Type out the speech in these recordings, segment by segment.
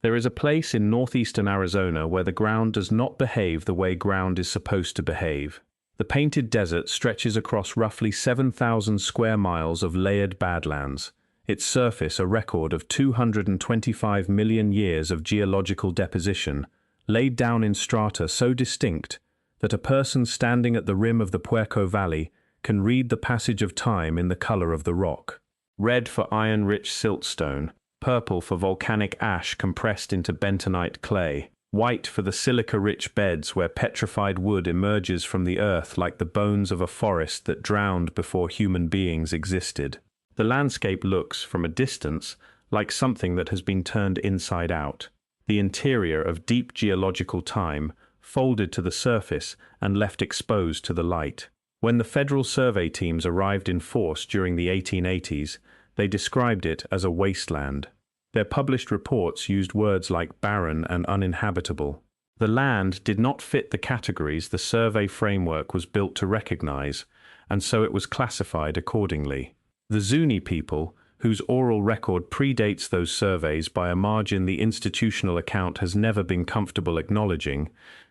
There is a place in northeastern Arizona where the ground does not behave the way ground is supposed to behave. The Painted Desert stretches across roughly 7,000 square miles of layered badlands, its surface a record of 225 million years of geological deposition, laid down in strata so distinct that a person standing at the rim of the Puerco Valley can read the passage of time in the color of the rock. Red for iron-rich siltstone, purple for volcanic ash compressed into bentonite clay, white for the silica-rich beds where petrified wood emerges from the earth like the bones of a forest that drowned before human beings existed. The landscape looks, from a distance, like something that has been turned inside out. The interior of deep geological time, folded to the surface and left exposed to the light. When the federal survey teams arrived in force during the 1880s, they described it as a wasteland. Their published reports used words like barren and uninhabitable. The land did not fit the categories the survey framework was built to recognize, and so it was classified accordingly. The Zuni people, whose oral record predates those surveys by a margin the institutional account has never been comfortable acknowledging,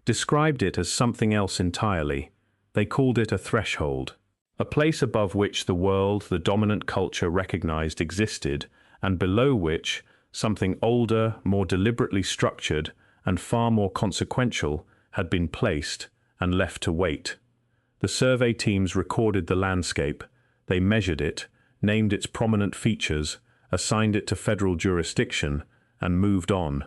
described it as something else entirely. They called it a threshold, a place above which the world the dominant culture recognized existed, and below which something older, more deliberately structured, and far more consequential had been placed and left to wait. The survey teams recorded the landscape, they measured it, named its prominent features, assigned it to federal jurisdiction, and moved on.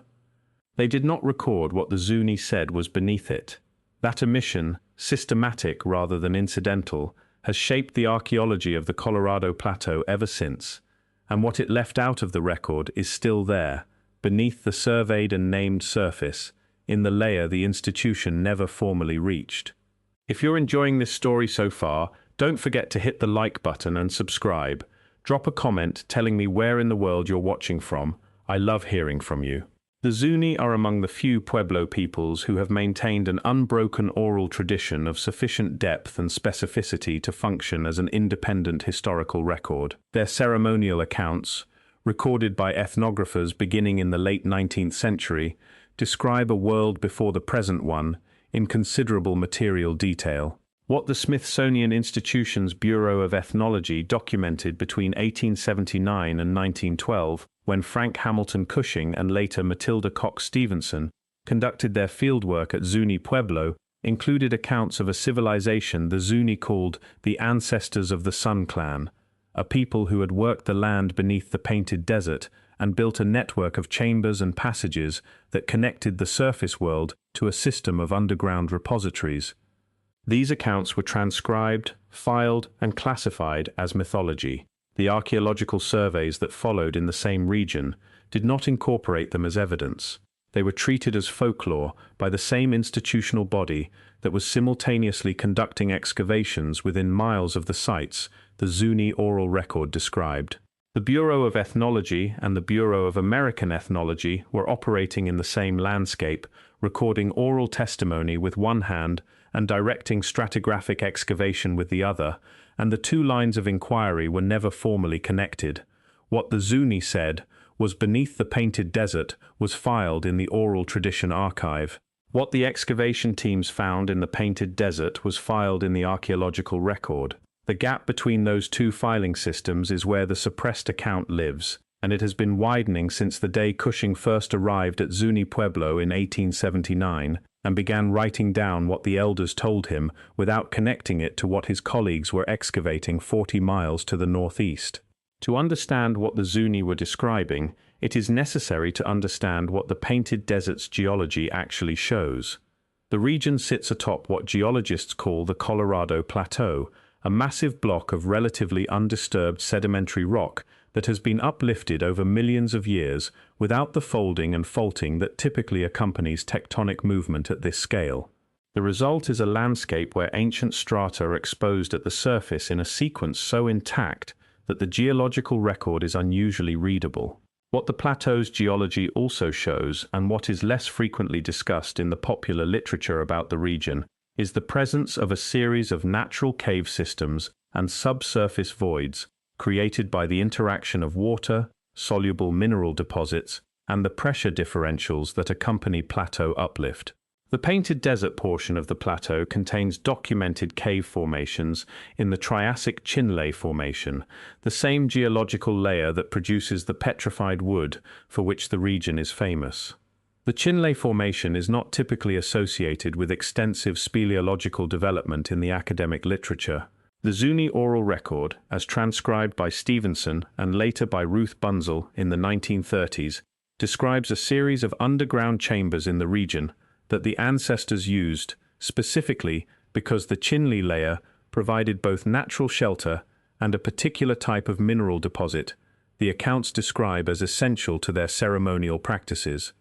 They did not record what the Zuni said was beneath it. That omission, systematic rather than incidental, has shaped the archaeology of the Colorado Plateau ever since, and what it left out of the record is still there, beneath the surveyed and named surface, in the layer the institution never formally reached. If you're enjoying this story so far, don't forget to hit the like button and subscribe. Drop a comment telling me where in the world you're watching from. I love hearing from you. The Zuni are among the few Pueblo peoples who have maintained an unbroken oral tradition of sufficient depth and specificity to function as an independent historical record. Their ceremonial accounts, recorded by ethnographers beginning in the late 19th century, describe a world before the present one in considerable material detail. What the Smithsonian Institution's Bureau of Ethnology documented between 1879 and 1912, when Frank Hamilton Cushing and later Matilda Coxe Stevenson conducted their fieldwork at Zuni Pueblo, included accounts of a civilization the Zuni called the ancestors of the Sun Clan, a people who had worked the land beneath the Painted Desert and built a network of chambers and passages that connected the surface world to a system of underground repositories. These accounts were transcribed, filed, and classified as mythology. The archaeological surveys that followed in the same region did not incorporate them as evidence. They were treated as folklore by the same institutional body that was simultaneously conducting excavations within miles of the sites the Zuni oral record described. The Bureau of Ethnology and the Bureau of American Ethnology were operating in the same landscape, recording oral testimony with one hand and directing stratigraphic excavation with the other, and the two lines of inquiry were never formally connected. What the Zuni said was beneath the Painted Desert was filed in the oral tradition archive. What the excavation teams found in the Painted Desert was filed in the archaeological record. The gap between those two filing systems is where the suppressed account lives, and it has been widening since the day Cushing first arrived at Zuni Pueblo in 1879 and began writing down what the elders told him without connecting it to what his colleagues were excavating 40 miles to the northeast. To understand what the Zuni were describing, it is necessary to understand what the Painted Desert's geology actually shows. The region sits atop what geologists call the Colorado Plateau, a massive block of relatively undisturbed sedimentary rock that has been uplifted over millions of years without the folding and faulting that typically accompanies tectonic movement at this scale. The result is a landscape where ancient strata are exposed at the surface in a sequence so intact that the geological record is unusually readable. What the plateau's geology also shows, and what is less frequently discussed in the popular literature about the region, is the presence of a series of natural cave systems and subsurface voids created by the interaction of water, soluble mineral deposits, and the pressure differentials that accompany plateau uplift. The painted desert portion of the plateau contains documented cave formations in the Triassic Chinle Formation, the same geological layer that produces the petrified wood for which the region is famous. The Chinle Formation is not typically associated with extensive speleological development in the academic literature. The Zuni oral record, as transcribed by Stevenson and later by Ruth Bunzel in the 1930s, describes a series of underground chambers in the region that the ancestors used, specifically because the Chinle layer provided both natural shelter and a particular type of mineral deposit the accounts describe as essential to their ceremonial practices.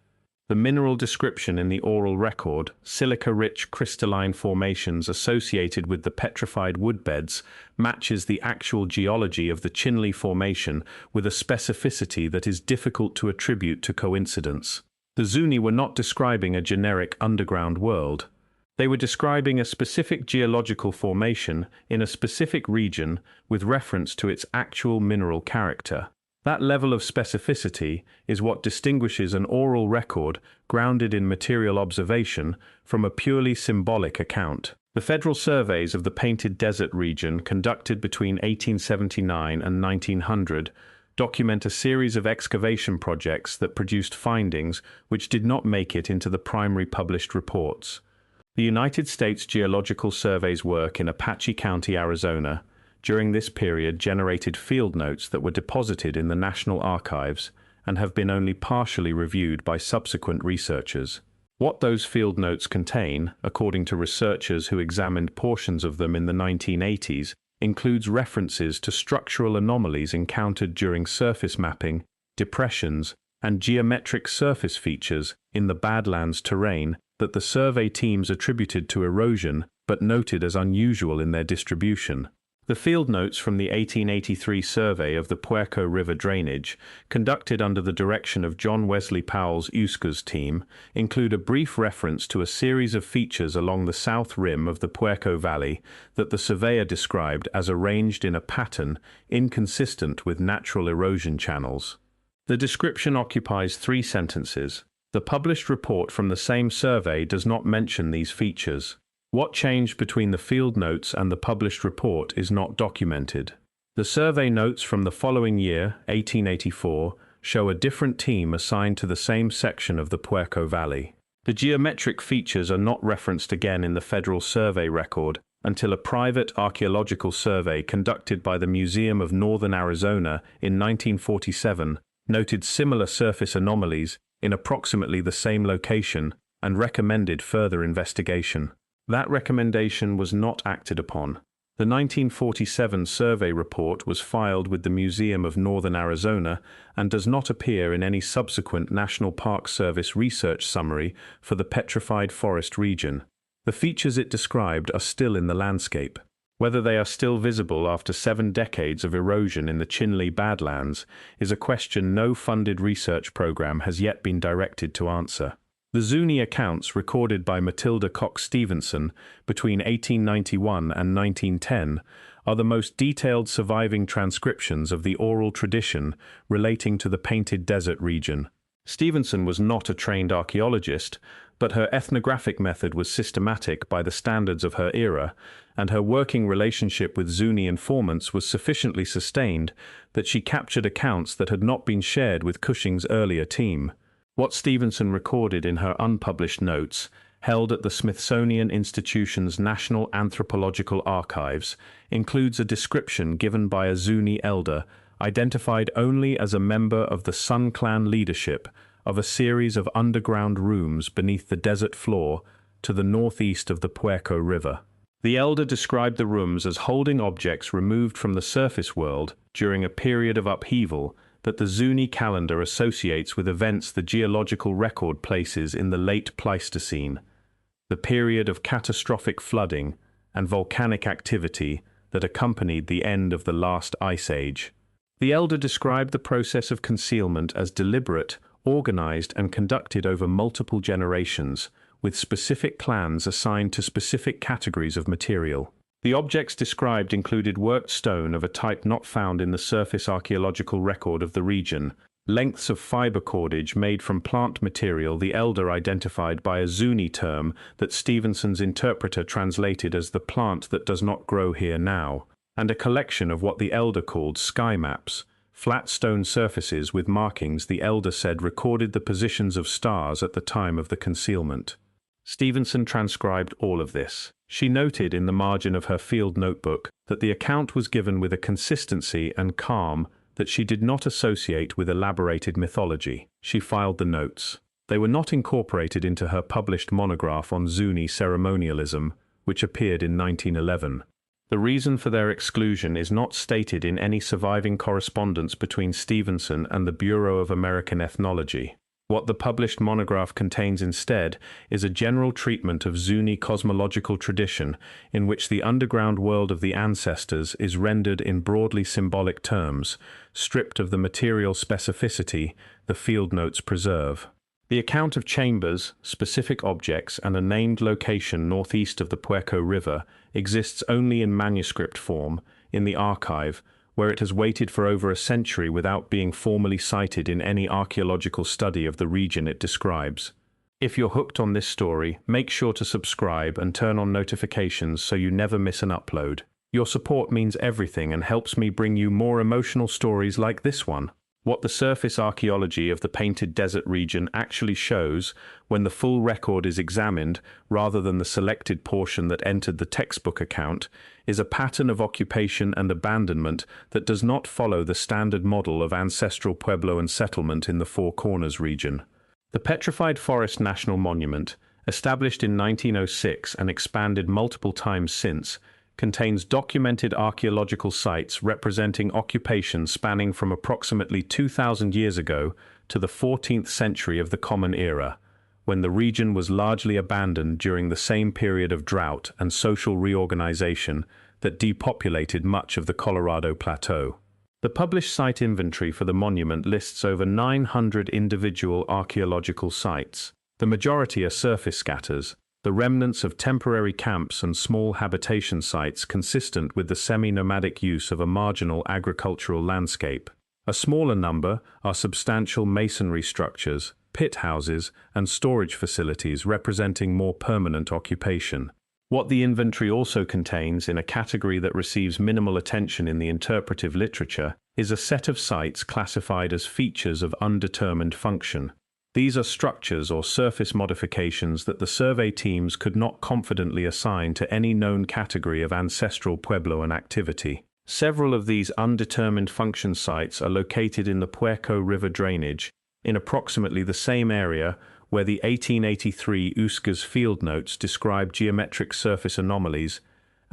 The mineral description in the oral record, silica-rich crystalline formations associated with the petrified woodbeds, matches the actual geology of the Chinle Formation with a specificity that is difficult to attribute to coincidence. The Zuni were not describing a generic underground world. They were describing a specific geological formation in a specific region with reference to its actual mineral character. That level of specificity is what distinguishes an oral record grounded in material observation from a purely symbolic account. The federal surveys of the Painted Desert region conducted between 1879 and 1900 document a series of excavation projects that produced findings which did not make it into the primary published reports. The United States Geological Survey's work in Apache County, Arizona, during this period generated field notes that were deposited in the National Archives and have been only partially reviewed by subsequent researchers. What those field notes contain, according to researchers who examined portions of them in the 1980s, includes references to structural anomalies encountered during surface mapping, depressions, and geometric surface features in the Badlands terrain that the survey teams attributed to erosion but noted as unusual in their distribution. The field notes from the 1883 survey of the Puerco River drainage, conducted under the direction of John Wesley Powell's USGS team, include a brief reference to a series of features along the south rim of the Puerco Valley that the surveyor described as arranged in a pattern inconsistent with natural erosion channels. The description occupies 3 sentences. The published report from the same survey does not mention these features. What changed between the field notes and the published report is not documented. The survey notes from the following year, 1884, show a different team assigned to the same section of the Puerco Valley. The geometric features are not referenced again in the federal survey record until a private archaeological survey conducted by the Museum of Northern Arizona in 1947 noted similar surface anomalies in approximately the same location and recommended further investigation. That recommendation was not acted upon. The 1947 survey report was filed with the Museum of Northern Arizona and does not appear in any subsequent National Park Service research summary for the Petrified Forest region. The features it described are still in the landscape. Whether they are still visible after 7 decades of erosion in the Chinle Badlands is a question no funded research program has yet been directed to answer. The Zuni accounts recorded by Matilda Coxe Stevenson between 1891 and 1910 are the most detailed surviving transcriptions of the oral tradition relating to the Painted Desert region. Stevenson was not a trained archaeologist, but her ethnographic method was systematic by the standards of her era, and her working relationship with Zuni informants was sufficiently sustained that she captured accounts that had not been shared with Cushing's earlier team. What Stevenson recorded in her unpublished notes, held at the Smithsonian Institution's National Anthropological Archives, includes a description given by a Zuni elder, identified only as a member of the Sun Clan leadership, of a series of underground rooms beneath the desert floor to the northeast of the Puerco River. The elder described the rooms as holding objects removed from the surface world during a period of upheaval that the Zuni calendar associates with events the geological record places in the late Pleistocene, the period of catastrophic flooding and volcanic activity that accompanied the end of the last ice age. The elder described the process of concealment as deliberate, organized, and conducted over multiple generations, with specific clans assigned to specific categories of material. The objects described included worked stone of a type not found in the surface archaeological record of the region, lengths of fiber cordage made from plant material the elder identified by a Zuni term that Stevenson's interpreter translated as the plant that does not grow here now, and a collection of what the elder called sky maps, flat stone surfaces with markings the elder said recorded the positions of stars at the time of the concealment. Stevenson transcribed all of this. She noted in the margin of her field notebook that the account was given with a consistency and calm that she did not associate with elaborated mythology. She filed the notes. They were not incorporated into her published monograph on Zuni ceremonialism, which appeared in 1911. The reason for their exclusion is not stated in any surviving correspondence between Stevenson and the Bureau of American Ethnology. What the published monograph contains instead is a general treatment of Zuni cosmological tradition in which the underground world of the ancestors is rendered in broadly symbolic terms, stripped of the material specificity the field notes preserve. The account of chambers, specific objects, and a named location northeast of the Puerco River exists only in manuscript form, in the archive, where it has waited for over a century without being formally cited in any archaeological study of the region it describes. If you're hooked on this story, make sure to subscribe and turn on notifications so you never miss an upload. Your support means everything and helps me bring you more emotional stories like this one. What the surface archaeology of the Painted Desert region actually shows, when the full record is examined rather than the selected portion that entered the textbook account, is a pattern of occupation and abandonment that does not follow the standard model of ancestral Puebloan settlement in the Four Corners region. The Petrified Forest National Monument, established in 1906 and expanded multiple times since, contains documented archaeological sites representing occupation spanning from approximately 2,000 years ago to the 14th century of the Common Era, when the region was largely abandoned during the same period of drought and social reorganization that depopulated much of the Colorado Plateau. The published site inventory for the monument lists over 900 individual archaeological sites. The majority are surface scatters, the remnants of temporary camps and small habitation sites consistent with the semi-nomadic use of a marginal agricultural landscape. A smaller number are substantial masonry structures, pit houses, and storage facilities representing more permanent occupation. What the inventory also contains, in a category that receives minimal attention in the interpretive literature, is a set of sites classified as features of undetermined function. These are structures or surface modifications that the survey teams could not confidently assign to any known category of ancestral Puebloan activity. Several of these undetermined function sites are located in the Puerco River drainage, in approximately the same area where the 1883 USGS field notes describe geometric surface anomalies,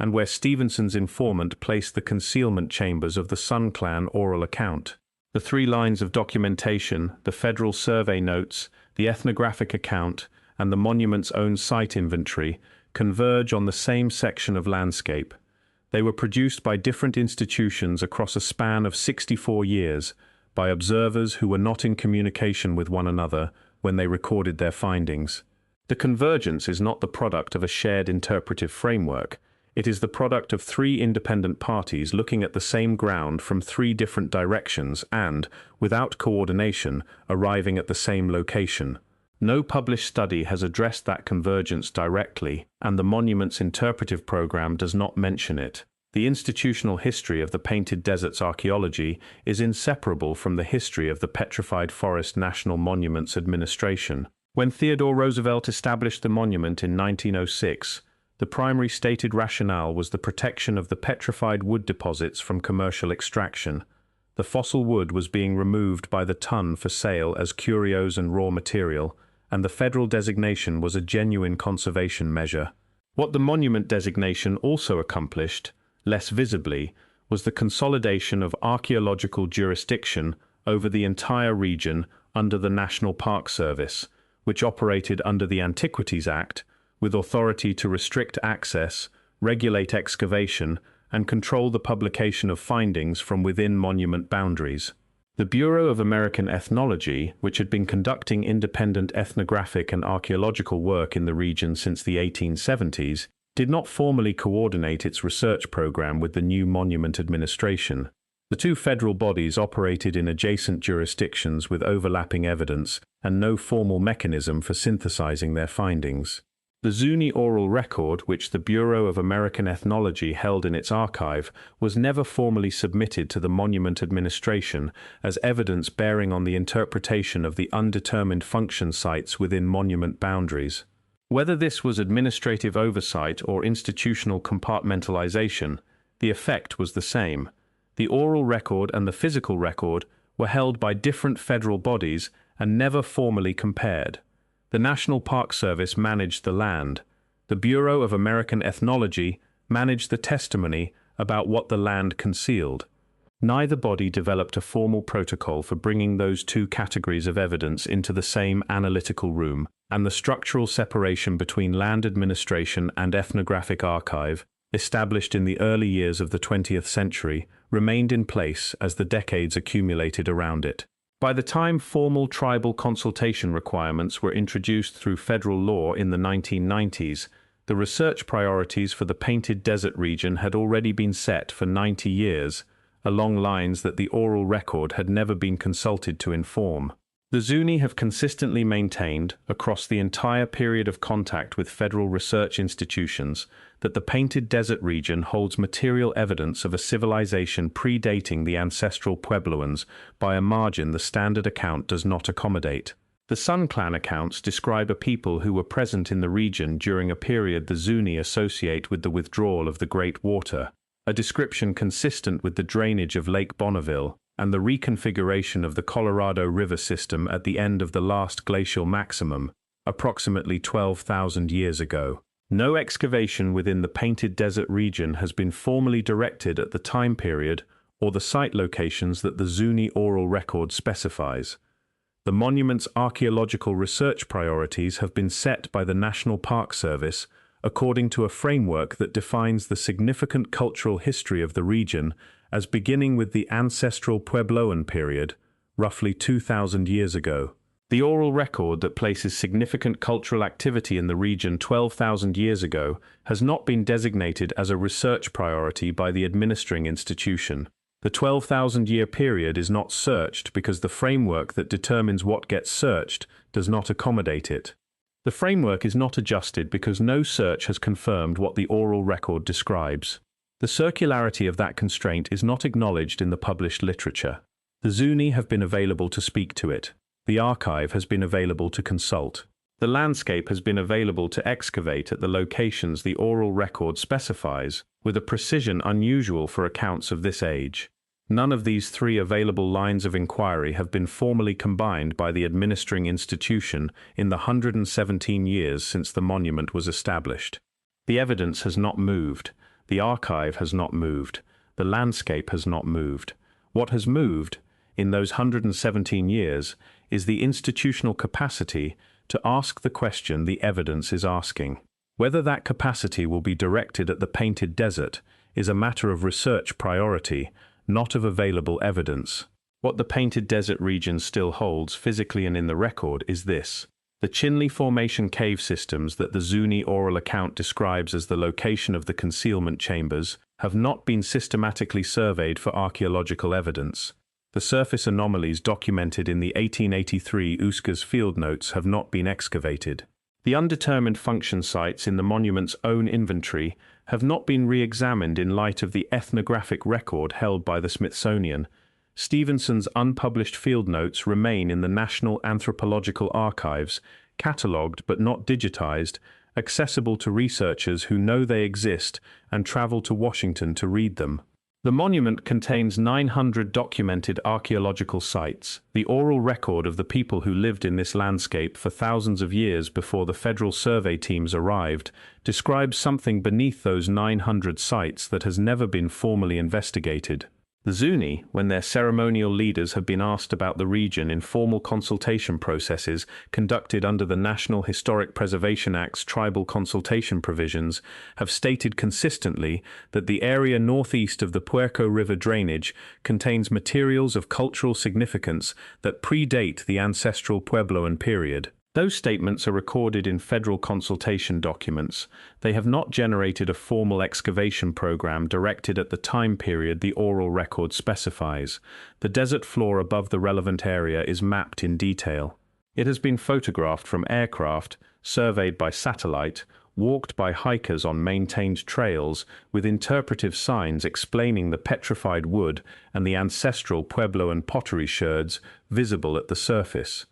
and where Stevenson's informant placed the concealment chambers of the Sun Clan oral account. The three lines of documentation, the federal survey notes, the ethnographic account, and the monument's own site inventory, converge on the same section of landscape. They were produced by different institutions across a span of 64 years, by observers who were not in communication with one another when they recorded their findings. The convergence is not the product of a shared interpretive framework. It is the product of three independent parties looking at the same ground from three different directions and, without coordination, arriving at the same location. No published study has addressed that convergence directly, and the monument's interpretive program does not mention it. The institutional history of the Painted Desert's archaeology is inseparable from the history of the Petrified Forest National Monuments Administration. When Theodore Roosevelt established the monument in 1906, the primary stated rationale was the protection of the petrified wood deposits from commercial extraction. The fossil wood was being removed by the ton for sale as curios and raw material, and the federal designation was a genuine conservation measure. What the monument designation also accomplished, less visibly, was the consolidation of archaeological jurisdiction over the entire region under the National Park Service, which operated under the Antiquities Act, with authority to restrict access, regulate excavation, and control the publication of findings from within monument boundaries. The Bureau of American Ethnology, which had been conducting independent ethnographic and archaeological work in the region since the 1870s, did not formally coordinate its research program with the new monument administration. The two federal bodies operated in adjacent jurisdictions with overlapping evidence and no formal mechanism for synthesizing their findings. The Zuni oral record, which the Bureau of American Ethnology held in its archive, was never formally submitted to the Monument Administration as evidence bearing on the interpretation of the undetermined function sites within monument boundaries. Whether this was administrative oversight or institutional compartmentalization, the effect was the same. The oral record and the physical record were held by different federal bodies and never formally compared. The National Park Service managed the land. The Bureau of American Ethnology managed the testimony about what the land concealed. Neither body developed a formal protocol for bringing those two categories of evidence into the same analytical room, and the structural separation between land administration and ethnographic archive, established in the early years of the 20th century, remained in place as the decades accumulated around it. By the time formal tribal consultation requirements were introduced through federal law in the 1990s, the research priorities for the Painted Desert region had already been set for 90 years, along lines that the oral record had never been consulted to inform. The Zuni have consistently maintained, across the entire period of contact with federal research institutions, that the Painted Desert region holds material evidence of a civilization predating the ancestral Puebloans by a margin the standard account does not accommodate. The Sun Clan accounts describe a people who were present in the region during a period the Zuni associate with the withdrawal of the Great Water, a description consistent with the drainage of Lake Bonneville and the reconfiguration of the Colorado River system at the end of the last glacial maximum, approximately 12,000 years ago. No excavation within the Painted Desert region has been formally directed at the time period or the site locations that the Zuni oral record specifies. The monument's archaeological research priorities have been set by the National Park Service according to a framework that defines the significant cultural history of the region as beginning with the ancestral Puebloan period, roughly 2,000 years ago. The oral record that places significant cultural activity in the region 12,000 years ago has not been designated as a research priority by the administering institution. The 12,000-year period is not searched because the framework that determines what gets searched does not accommodate it. The framework is not adjusted because no search has confirmed what the oral record describes. The circularity of that constraint is not acknowledged in the published literature. The Zuni have been available to speak to it. The archive has been available to consult. The landscape has been available to excavate at the locations the oral record specifies, with a precision unusual for accounts of this age. None of these three available lines of inquiry have been formally combined by the administering institution in the 117 years since the monument was established. The evidence has not moved. The archive has not moved. The landscape has not moved. What has moved, in those 117 years, is the institutional capacity to ask the question the evidence is asking. Whether that capacity will be directed at the Painted Desert is a matter of research priority, not of available evidence. What the Painted Desert region still holds, physically and in the record, is this. The Chinle Formation cave systems that the Zuni oral account describes as the location of the concealment chambers have not been systematically surveyed for archaeological evidence. The surface anomalies documented in the 1883 USGS field notes have not been excavated. The undetermined function sites in the monument's own inventory have not been re-examined in light of the ethnographic record held by the Smithsonian. Stevenson's unpublished field notes remain in the National Anthropological Archives, catalogued but not digitized, accessible to researchers who know they exist and travel to Washington to read them. The monument contains 900 documented archaeological sites, the oral record of the people who lived in this landscape for thousands of years before the federal survey teams arrived, describes something beneath those 900 sites that has never been formally investigated. The Zuni, when their ceremonial leaders have been asked about the region in formal consultation processes conducted under the National Historic Preservation Act's tribal consultation provisions, have stated consistently that the area northeast of the Puerco River drainage contains materials of cultural significance that predate the ancestral Puebloan period. Those statements are recorded in federal consultation documents. They have not generated a formal excavation program directed at the time period the oral record specifies. The desert floor above the relevant area is mapped in detail. It has been photographed from aircraft, surveyed by satellite, walked by hikers on maintained trails, with interpretive signs explaining the petrified wood and the ancestral Puebloan pottery sherds visible at the surface.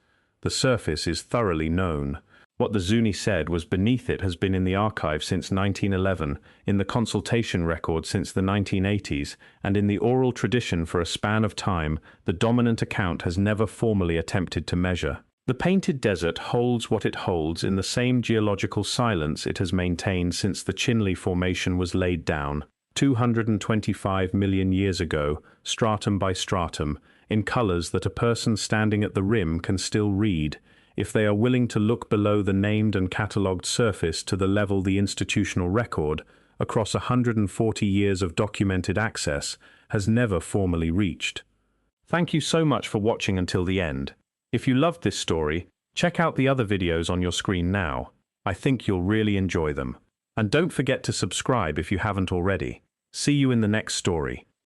The surface is thoroughly known. What the Zuni said was beneath it has been in the archive since 1911, in the consultation record since the 1980s, and in the oral tradition for a span of time, the dominant account has never formally attempted to measure. The painted desert holds what it holds in the same geological silence it has maintained since the Chinle Formation was laid down, 225 million years ago, stratum by stratum, in colors that a person standing at the rim can still read, if they are willing to look below the named and catalogued surface to the level the institutional record, across 140 years of documented access, has never formally reached. Thank you so much for watching until the end. If you loved this story, check out the other videos on your screen now. I think you'll really enjoy them. And don't forget to subscribe if you haven't already. See you in the next story.